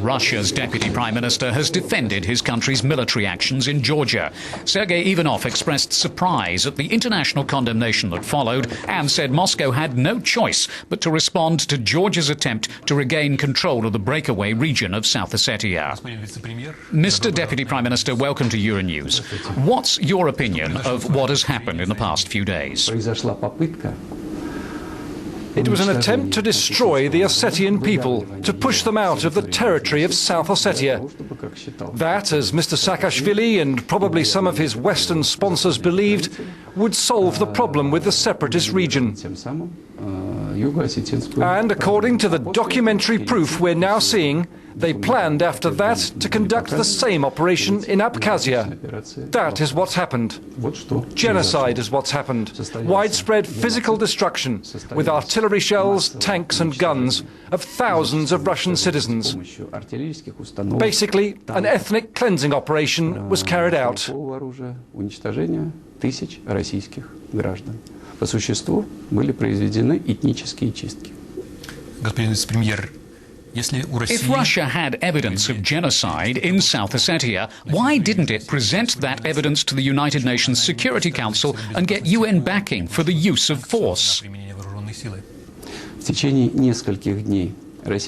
Russia's deputy prime minister has defended his country's military actions in Georgia. Sergei Ivanov expressed surprise at the international condemnation that followed and said Moscow had no choice but to respond to Georgia's attempt to regain control of the breakaway region of South Ossetia. Mr. Deputy Prime Minister, welcome to Euronews. What's your opinion of what has happened in the past few days? It was an attempt to destroy the Ossetian people, to push them out of the territory of South Ossetia. That, as Mr. Saakashvili and probably some of his Western sponsors believed, would solve the problem with the separatist region. And according to the documentary proof we're now seeing, they planned after that to conduct the same operation in Abkhazia. That is what's happened. Genocide is what's happened. Widespread physical destruction with artillery shells, tanks and guns of thousands of Russian citizens. Basically, an ethnic cleansing operation was carried out. По существу были произведены этнические чистки. Господин вице-премьер, if Russia had evidence of genocide in South Ossetia, why didn't it present that evidence to the United Nations Security Council and get UN backing for the use of force? В течение нескольких дней For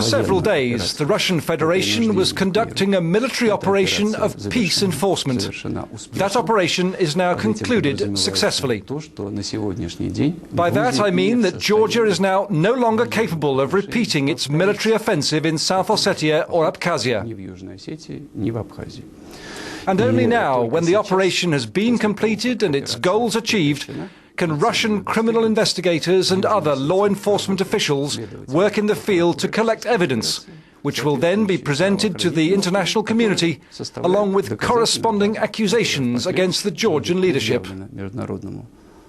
several days, the Russian Federation was conducting a military operation of peace enforcement. That operation is now concluded successfully. By that I mean that Georgia is now no longer capable of repeating its military offensive in South Ossetia or Abkhazia. And only now, when the operation has been completed and its goals achieved, can Russian criminal investigators and other law enforcement officials work in the field to collect evidence, which will then be presented to the international community, along with corresponding accusations against the Georgian leadership.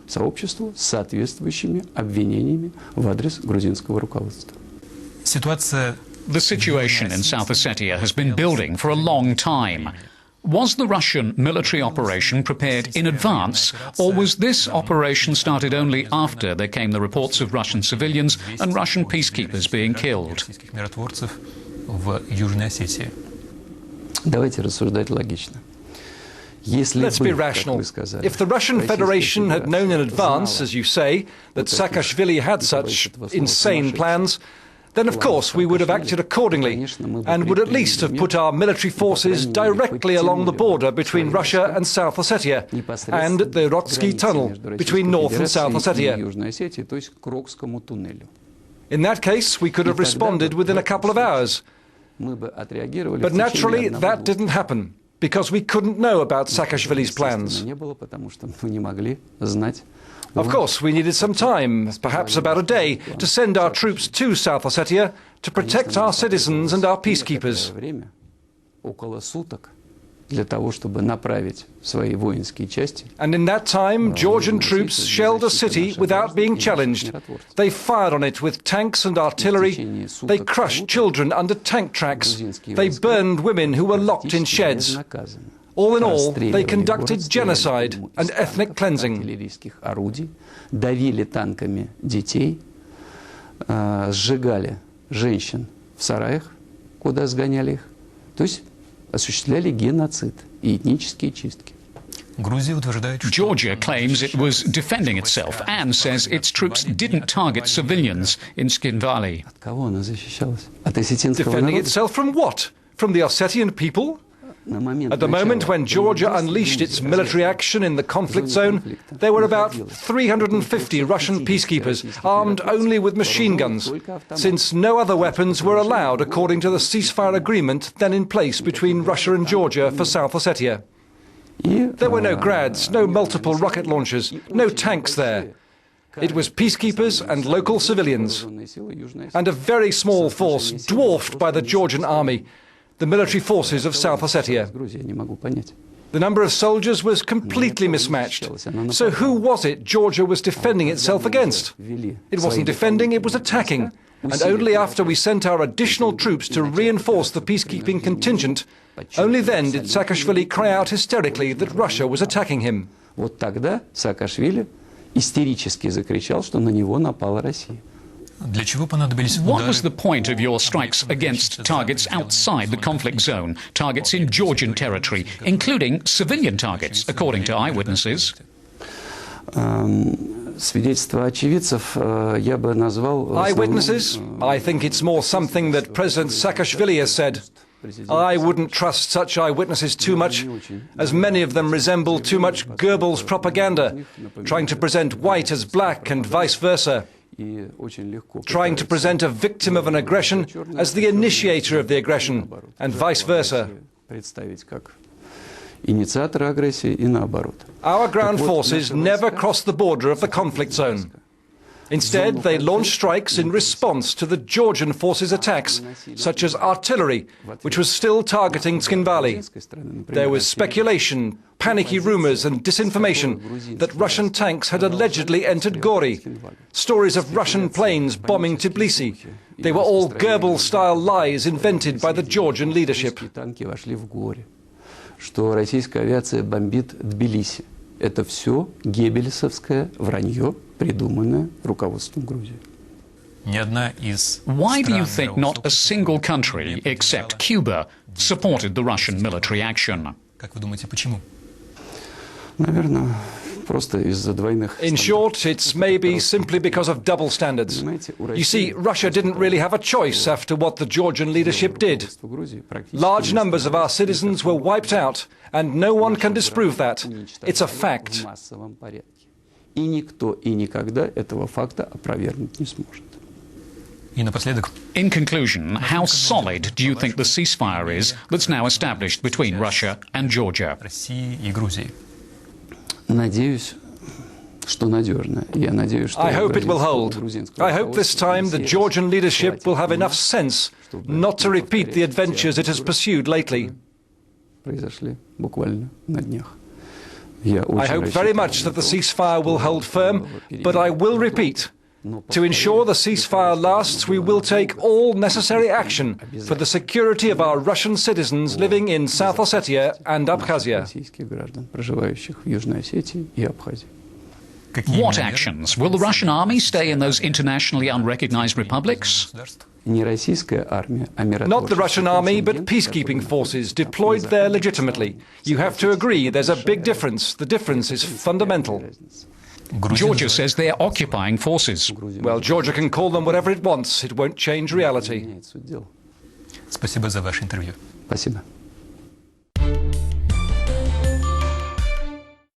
Сообществу с соответствующими обвинениями в адрес грузинского руководства. The situation in South Ossetia has been building for a long time. Was the Russian military operation prepared in advance, or was this operation started only after there came the reports of Russian civilians and Russian peacekeepers being killed? Давайте рассуждать логично. Let's be rational. If the Russian Federation had known in advance, as you say, that Saakashvili had such insane plans, then of course we would have acted accordingly and would at least have put our military forces directly along the border between Russia and South Ossetia and at the Rotsky Tunnel between North and South Ossetia. In that case, we could have responded within a couple of hours. But naturally, that didn't happen, because we couldn't know about Saakashvili's plans. Of course, we needed some time, perhaps about a day, to send our troops to South Ossetia to protect our citizens and our peacekeepers. And in that time, Georgian troops shelled a city without being challenged. They fired on it with tanks and artillery. They crushed children under tank tracks. They burned women who were locked in sheds. All in all, they conducted genocide and ethnic cleansing. Давили танками детей, сжигали женщин в сараях, куда сгоняли их. То есть осуществляли геноцид и этнические чистки. Georgia claims it was defending itself and says its troops didn't target civilians in Skin Valley. От кого она защищалась? От осетинского народа? Defending itself from what? From the Ossetian people? At the moment when Georgia unleashed its military action in the conflict zone, there were about 350 Russian peacekeepers, armed only with machine guns, since no other weapons were allowed according to the ceasefire agreement then in place between Russia and Georgia for South Ossetia. There were no Grads, no multiple rocket launchers, no tanks there. It was peacekeepers and local civilians, and a very small force dwarfed by the Georgian army, the military forces of South Ossetia. The number of soldiers was completely mismatched. So who was it Georgia was defending itself against? It wasn't defending, it was attacking. And only after we sent our additional troops to reinforce the peacekeeping contingent, only then did Saakashvili cry out hysterically that Russia was attacking him. Вот тогда Саакашвили истерически закричал, что на него напала Россия. What was the point of your strikes against targets outside the conflict zone, targets in Georgian territory, including civilian targets, according to eyewitnesses? Eyewitnesses? I think it's more something that President Saakashvili has said. I wouldn't trust such eyewitnesses too much, as many of them resemble too much Goebbels propaganda, trying to present white as black and vice versa, trying to present a victim of an aggression as the initiator of the aggression, and vice versa. Our ground forces never crossed the border of the conflict zone. Instead, they launched strikes in response to the Georgian forces' attacks, such as artillery, which was still targeting Tskhinvali. There was speculation, panicky rumors and disinformation that Russian tanks had allegedly entered Gori, stories of Russian planes bombing Tbilisi. They were all Goebbels-style lies invented by the Georgian leadership. Что российская авиация бомбит Тбилиси. Это все геббельсовское вранье, придуманное руководством Грузии. Why do you think not a single country, except Cuba, supported the Russian military action? Наверное, просто из-за двойных. In short, it's maybe simply because of double standards. You see, Russia didn't really have a choice after what the Georgian leadership did. Large numbers of our citizens were wiped out, and no one can disprove that. It's a fact. И никто и никогда этого факта опровергнуть не сможет. In conclusion, how solid do you think the ceasefire is that's now established between Russia and Georgia? Надеюсь, что надежно. Я надеюсь, что I hope it will hold. I hope this time the Georgian leadership will have enough sense not to repeat the adventures it has pursued lately. Произошли буквально на днях. I hope very much that the ceasefire will hold firm, but I will repeat, to ensure the ceasefire lasts, we will take all necessary action for the security of our Russian citizens living in South Ossetia and Abkhazia. What actions? Will the Russian army stay in those internationally unrecognized republics? Not the Russian army, but peacekeeping forces deployed there legitimately. You have to agree there's a big difference. The difference is fundamental. Georgia says they're occupying forces. Well, Georgia can call them whatever it wants. It won't change reality. Спасибо.